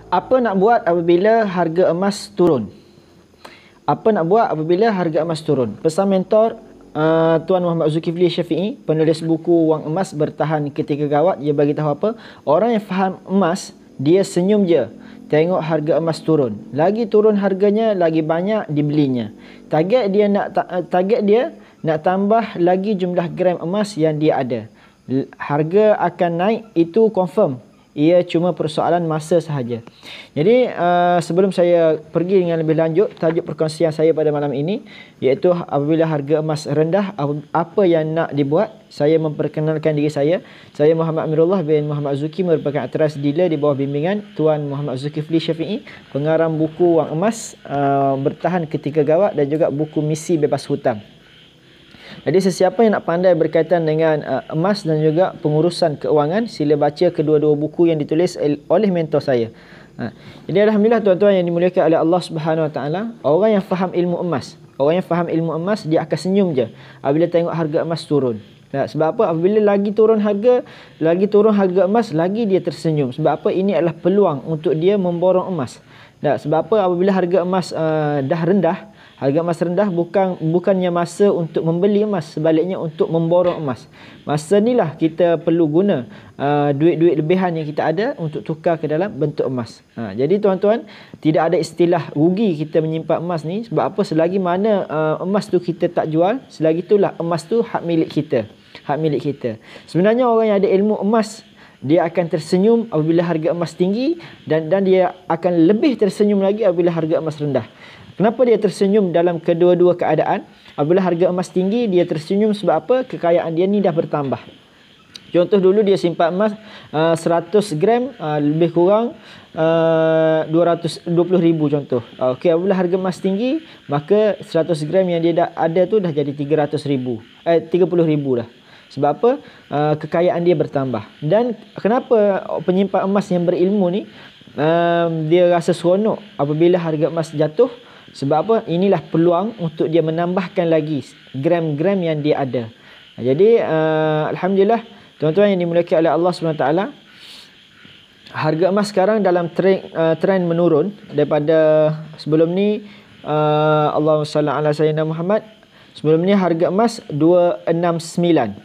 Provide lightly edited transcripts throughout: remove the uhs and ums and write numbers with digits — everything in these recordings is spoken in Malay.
Apa nak buat apabila harga emas turun? Apa nak buat apabila harga emas turun? Pesan mentor Tuan Muhammad Zulkifli Syafi'i, penulis buku Wang Emas Bertahan Ketika Gawat, dia bagi tahu apa? Orang yang faham emas, dia senyum je tengok harga emas turun. Lagi turun harganya, lagi banyak dibelinya. Target dia nak tambah lagi jumlah gram emas yang dia ada. Harga akan naik, itu confirm. Ia cuma persoalan masa sahaja. Jadi sebelum saya pergi dengan lebih lanjut, tajuk perkongsian saya pada malam ini iaitu apabila harga emas rendah, apa yang nak dibuat. Saya memperkenalkan diri saya. Saya Muhammad Amirullah bin Muhammad Zuki, merupakan authorized dealer di bawah bimbingan Tuan Muhammad Zulkifli Syafi'i, pengarang buku Wang Emas Bertahan Ketika Gawat dan juga buku Misi Bebas Hutang. Jadi sesiapa yang nak pandai berkaitan dengan emas dan juga pengurusan keuangan, sila baca kedua-dua buku yang ditulis oleh mentor saya. Jadi alhamdulillah tuan-tuan yang dimuliakan oleh Allah Subhanahu Wa Taala, orang yang faham ilmu emas, dia akan senyum je apabila tengok harga emas turun. Sebab apa? Apabila lagi turun harga emas, lagi dia tersenyum. Sebab apa? Ini adalah peluang untuk dia memborong emas. Sebab apa? Apabila harga emas dah rendah, harga emas rendah bukannya masa untuk membeli emas, sebaliknya untuk memborong emas. Masa inilah kita perlu guna duit-duit lebihan yang kita ada untuk tukar ke dalam bentuk emas. Jadi tuan-tuan, tidak ada istilah rugi kita menyimpan emas ni. Sebab apa? Selagi mana emas tu kita tak jual, selagi itulah emas tu hak milik kita. Sebenarnya orang yang ada ilmu emas, dia akan tersenyum apabila harga emas tinggi, dan dia akan lebih tersenyum lagi apabila harga emas rendah. Kenapa dia tersenyum dalam kedua-dua keadaan? Apabila harga emas tinggi, dia tersenyum sebab apa? Kekayaan dia ni dah bertambah. Contoh dulu dia simpan emas 100 gram lebih kurang 220,000 contoh. Okey, apabila harga emas tinggi, maka 100 gram yang dia dah ada tu dah jadi 30,000 dah. Sebab apa? Kekayaan dia bertambah. Dan kenapa penyimpan emas yang berilmu ni dia rasa seronok apabila harga emas jatuh? Sebab apa? Inilah peluang untuk dia menambahkan lagi gram-gram yang dia ada. Jadi alhamdulillah tuan-tuan yang dimuliakan oleh Allah SWT, harga emas sekarang dalam trend menurun daripada sebelum ni. Allahumma salli ala sayyidina Muhammad. Sebelum ni harga emas 269.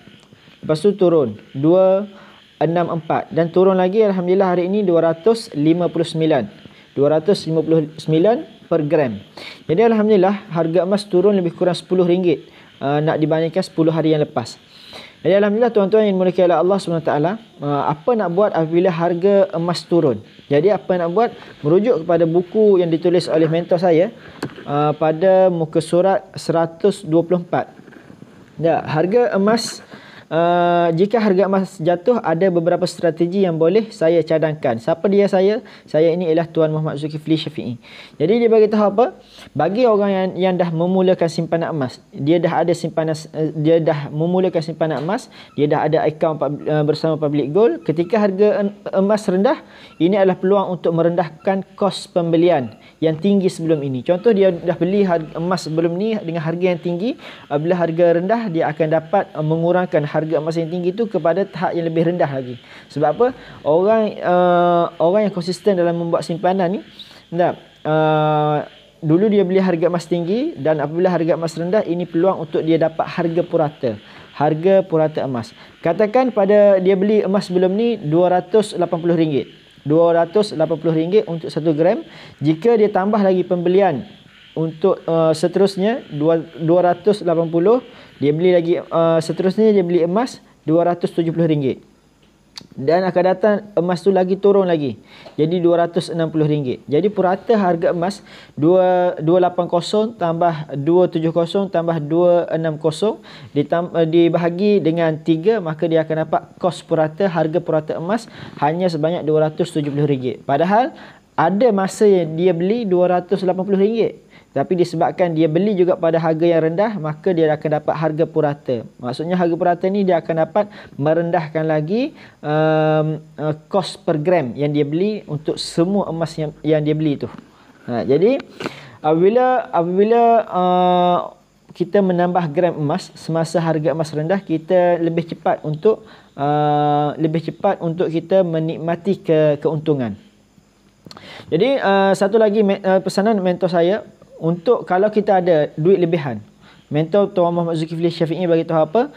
Lepas tu turun 264 dan turun lagi, alhamdulillah hari ini 259 per gram. Jadi alhamdulillah harga emas turun lebih kurang RM10 nak dibandingkan 10 hari yang lepas. Jadi alhamdulillah tuan-tuan yang dimuliakan oleh Allah SWT, apa nak buat apabila harga emas turun? Jadi apa nak buat? Merujuk kepada buku yang ditulis oleh mentor saya pada muka surat 124. Harga emas, jika harga emas jatuh, ada beberapa strategi yang boleh saya cadangkan. Siapa dia saya? Saya ini ialah Tuan Muhammad Zulkifli Syafi'i. Jadi dia bagi tahu apa? Bagi orang yang dah memulakan simpanan emas, dia dah memulakan simpanan emas, dia dah ada akaun bersama Public Gold. Ketika harga emas rendah, ini adalah peluang untuk merendahkan kos pembelian yang tinggi sebelum ini. Contoh, dia dah beli emas sebelum ni dengan harga yang tinggi. Bila harga rendah, dia akan dapat mengurangkan harga emas yang tinggi itu kepada tahap yang lebih rendah lagi. Sebab apa? Orang yang konsisten dalam membuat simpanan ni, dulu dia beli harga emas tinggi, dan apabila harga emas rendah, ini peluang untuk dia dapat harga purata emas. Katakan pada dia beli emas sebelum ni RM280. RM280 untuk 1 gram. Jika dia tambah lagi pembelian untuk seterusnya 280, dia beli lagi seterusnya dia beli emas RM270. Dan akan datang emas tu lagi turun lagi jadi RM260. Jadi purata harga emas 280 tambah 270 tambah 260 dibahagi dengan 3, maka dia akan dapat kos purata, harga purata emas hanya sebanyak RM270. Padahal ada masa yang dia beli RM280. Tapi disebabkan dia beli juga pada harga yang rendah, maka dia akan dapat harga purata. Maksudnya harga purata ni dia akan dapat merendahkan lagi kos per gram yang dia beli untuk semua emas yang dia beli tu. Jadi apabila kita menambah gram emas semasa harga emas rendah, kita lebih cepat untuk kita menikmati keuntungan. Jadi satu lagi pesanan mentor saya, untuk kalau kita ada duit lebihan, mentor Tuan Muhammad Zulkifli Syafi'i bagi tahu apa,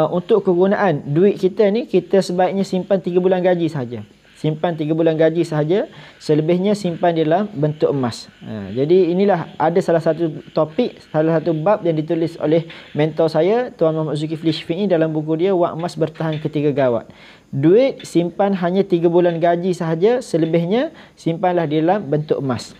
untuk kegunaan duit kita ni, kita sebaiknya simpan 3 bulan gaji sahaja. Simpan 3 bulan gaji sahaja, selebihnya simpan dalam bentuk emas. Jadi inilah ada salah satu topik, salah satu bab yang ditulis oleh mentor saya Tuan Muhammad Zulkifli Syafi'i dalam buku dia Wang Emas Bertahan Ketika Gawat. Duit simpan hanya 3 bulan gaji sahaja, selebihnya simpanlah dalam bentuk emas.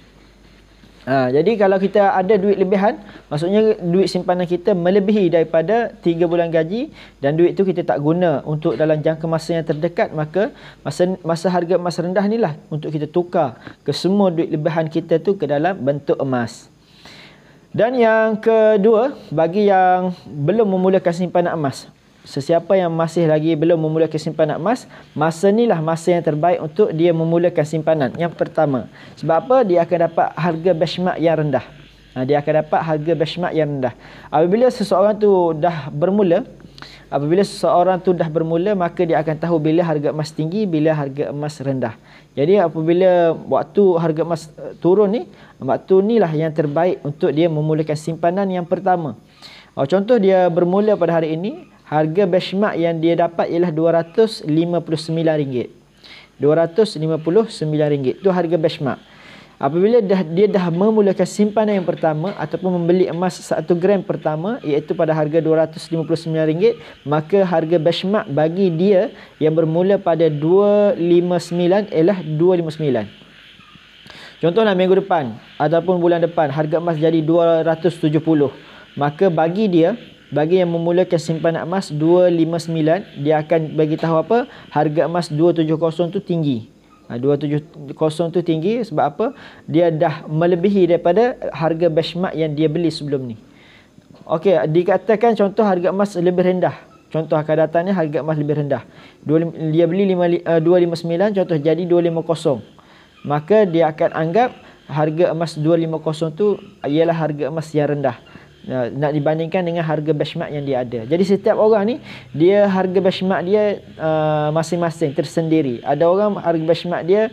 Jadi kalau kita ada duit lebihan, maksudnya duit simpanan kita melebihi daripada 3 bulan gaji, dan duit itu kita tak guna untuk dalam jangka masa yang terdekat, maka masa harga emas rendah inilah untuk kita tukar ke semua duit lebihan kita tu ke dalam bentuk emas. Dan yang kedua, bagi yang belum memulakan simpanan emas, sesiapa yang masih lagi belum memulakan simpanan emas, masa inilah masa yang terbaik untuk dia memulakan simpanan. Yang pertama, sebab apa? Dia akan dapat harga benchmark yang rendah. Dia akan dapat harga benchmark yang rendah. Apabila seseorang tu dah bermula, maka dia akan tahu bila harga emas tinggi, bila harga emas rendah. Jadi apabila waktu harga emas turun ni, waktu inilah yang terbaik untuk dia memulakan simpanan yang pertama. Contoh dia bermula pada hari ini, harga benchmark yang dia dapat ialah RM259. RM259 itu harga benchmark. Apabila dia dah memulakan simpanan yang pertama ataupun membeli emas 1 gram pertama, iaitu pada harga RM259, maka harga benchmark bagi dia yang bermula pada 259 ialah 259. Contohlah minggu depan ataupun bulan depan harga emas jadi 270. Maka bagi yang memulakan simpanan emas 259, dia akan bagi tahu apa? Harga emas 270 tu tinggi. 270 tu tinggi sebab apa? Dia dah melebihi daripada harga benchmark yang dia beli sebelum ni. Okey, dikatakan contoh harga emas lebih rendah. Contoh akan datangnya harga emas lebih rendah. Dia beli 259, contoh jadi 250. Maka dia akan anggap harga emas 250 tu ialah harga emas yang rendah. Nak dibandingkan dengan harga benchmark yang dia ada. Jadi setiap orang ni, dia harga benchmark dia masing-masing tersendiri. Ada orang harga benchmark dia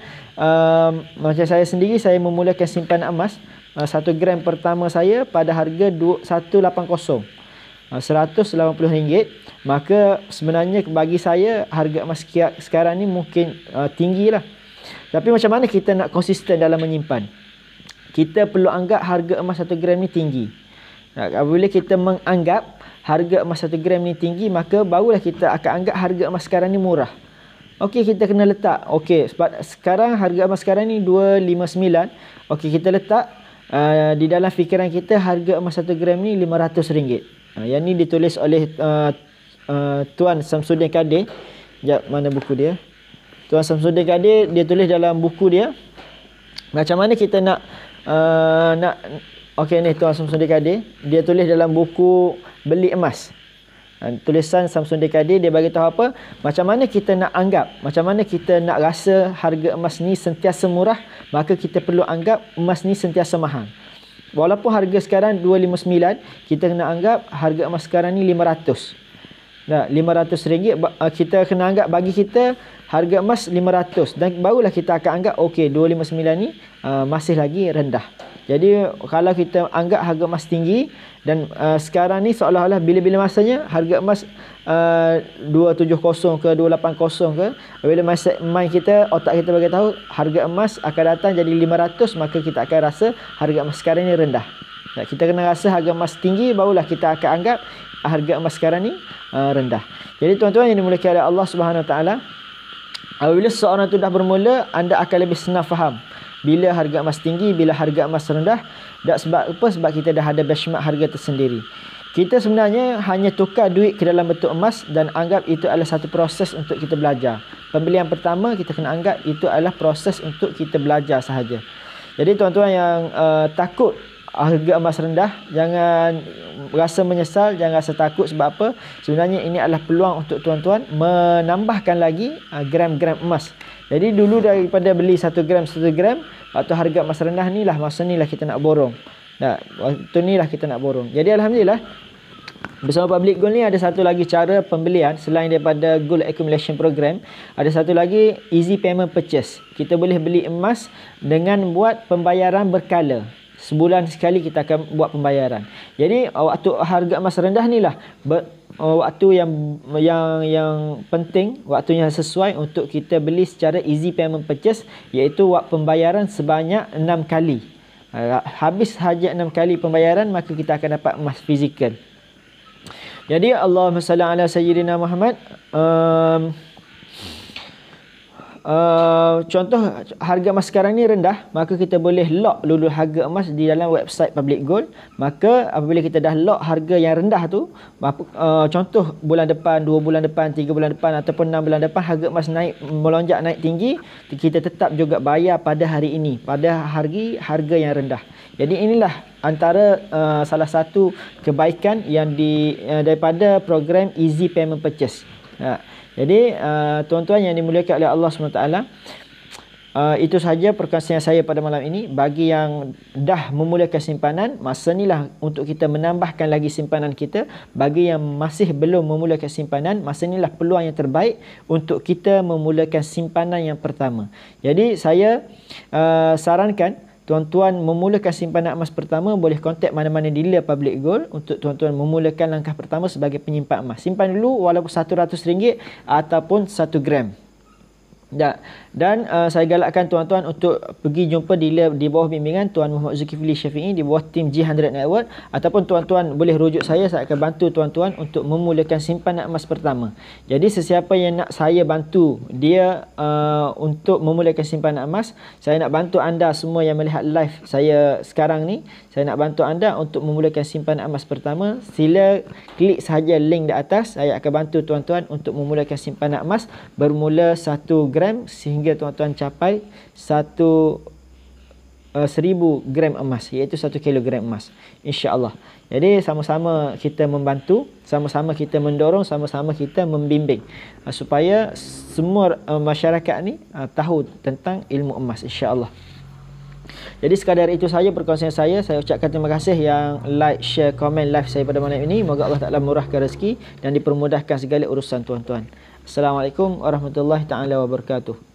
macam saya sendiri, saya memulakan simpanan emas 1 gram pertama saya pada harga 180, RM180. Maka sebenarnya bagi saya harga emas sekarang ni mungkin tinggi lah. Tapi macam mana kita nak konsisten dalam menyimpan? Kita perlu anggap harga emas 1 gram ni tinggi. Apabila kita menganggap harga emas 1 gram ni tinggi, maka barulah kita akan anggap harga emas sekarang ni murah. Okey, kita kena letak. Okey, sebab sekarang harga emas sekarang ni 259. Okey, kita letak di dalam fikiran kita harga emas 1 gram ni RM500. Yang ni ditulis oleh Tuan Samsudin Kadir. Sekejap, mana buku dia? Tuan Samsudin Kadir, dia tulis dalam buku dia macam mana kita nak okey, ni Tuan Samsudin Kadir, dia tulis dalam buku Beli Emas. Tulisan Samsudin Kadir, dia bagi tahu apa? Macam mana kita nak anggap, macam mana kita nak rasa harga emas ni sentiasa murah, maka kita perlu anggap emas ni sentiasa mahal. Walaupun harga sekarang 259, kita kena anggap harga emas sekarang ni 500. RM500, kita kena anggap bagi kita harga emas 500, dan barulah kita akan anggap okey, 259 ni masih lagi rendah. Jadi kalau kita anggap harga emas tinggi, dan sekarang ni seolah-olah bila-bila masanya harga emas 270 ke 280 ke, bila masa main kita, otak kita bagi tahu harga emas akan datang jadi 500, maka kita akan rasa harga emas sekarang ni rendah. Kita kena rasa harga emas tinggi, barulah kita akan anggap harga emas sekarang ni rendah. Jadi tuan-tuan yang dimuliakan oleh Allah Subhanahu Wa Taala, apabila seorang tu dah bermula, anda akan lebih senang faham bila harga emas tinggi, bila harga emas rendah. Dan sebab apa? Sebab kita dah ada benchmark harga tersendiri. Kita sebenarnya hanya tukar duit ke dalam bentuk emas dan anggap itu adalah satu proses untuk kita belajar. Pembelian pertama kita kena anggap itu adalah proses untuk kita belajar sahaja. Jadi tuan-tuan yang takut harga emas rendah, jangan rasa menyesal, jangan rasa takut. Sebab apa? Sebenarnya ini adalah peluang untuk tuan-tuan menambahkan lagi gram-gram emas. Jadi dulu daripada beli 1 gram, waktu harga emas rendah ni lah, masa ni lah kita nak borong. Waktu ni lah kita nak borong. Jadi Alhamdulillah, Bersama Public Gold ni ada satu lagi cara pembelian selain daripada Gold Accumulation Program. Ada satu lagi Easy Payment Purchase. Kita boleh beli emas dengan buat pembayaran berkala. Sebulan sekali kita akan buat pembayaran. Jadi waktu harga emas rendah ni lah waktu yang penting, waktu yang sesuai untuk kita beli secara Easy Payment Purchase, iaitu pembayaran sebanyak 6 kali. Habis saja 6 kali pembayaran, maka kita akan dapat emas fizikal. Jadi Allahumma salli ala sayyidina Muhammad. Contoh harga emas sekarang ni rendah, maka kita boleh lock dulu harga emas di dalam website Public Gold. Maka apabila kita dah lock harga yang rendah tu, contoh bulan depan, 2 bulan depan, 3 bulan depan ataupun 6 bulan depan harga emas melonjak naik tinggi, kita tetap juga bayar pada hari ini, pada harga yang rendah. Jadi inilah antara salah satu kebaikan yang daripada program Easy Payment Purchase. Jadi tuan-tuan yang dimuliakan oleh Allah SWT, itu sahaja perkongsian saya pada malam ini. Bagi yang dah memulakan simpanan, masa inilah untuk kita menambahkan lagi simpanan kita. Bagi yang masih belum memulakan simpanan, masa inilah peluang yang terbaik untuk kita memulakan simpanan yang pertama. Jadi saya sarankan tuan-tuan memulakan simpanan emas pertama, boleh kontak mana-mana dealer Public Gold untuk tuan-tuan memulakan langkah pertama sebagai penyimpan emas. Simpan dulu walaupun RM100 ataupun 1 gram. Dan saya galakkan tuan-tuan untuk pergi jumpa dealer di bawah bimbingan Tuan Muhammad Zulkifli Syafi'i, di bawah tim G100 Network, ataupun tuan-tuan boleh rujuk saya akan bantu tuan-tuan untuk memulakan simpanan emas pertama. Jadi sesiapa yang nak saya bantu dia untuk memulakan simpanan emas, saya nak bantu anda semua yang melihat live saya sekarang ni, saya nak bantu anda untuk memulakan simpanan emas pertama. Sila klik sahaja link di atas, saya akan bantu tuan-tuan untuk memulakan simpanan emas bermula 1 gram sehingga tuan-tuan capai 1000 gram emas, iaitu 1 kilogram emas, insya-Allah. Jadi sama-sama kita membantu, sama-sama kita mendorong, sama-sama kita membimbing supaya semua masyarakat ni tahu tentang ilmu emas, insya-Allah. Jadi sekadar itu saja perkongsian saya. Saya ucapkan terima kasih yang like, share, komen live saya pada malam ini. Moga Allah Ta'ala murahkan rezeki dan dipermudahkan segala urusan tuan-tuan. Assalamualaikum warahmatullahi taala wabarakatuh.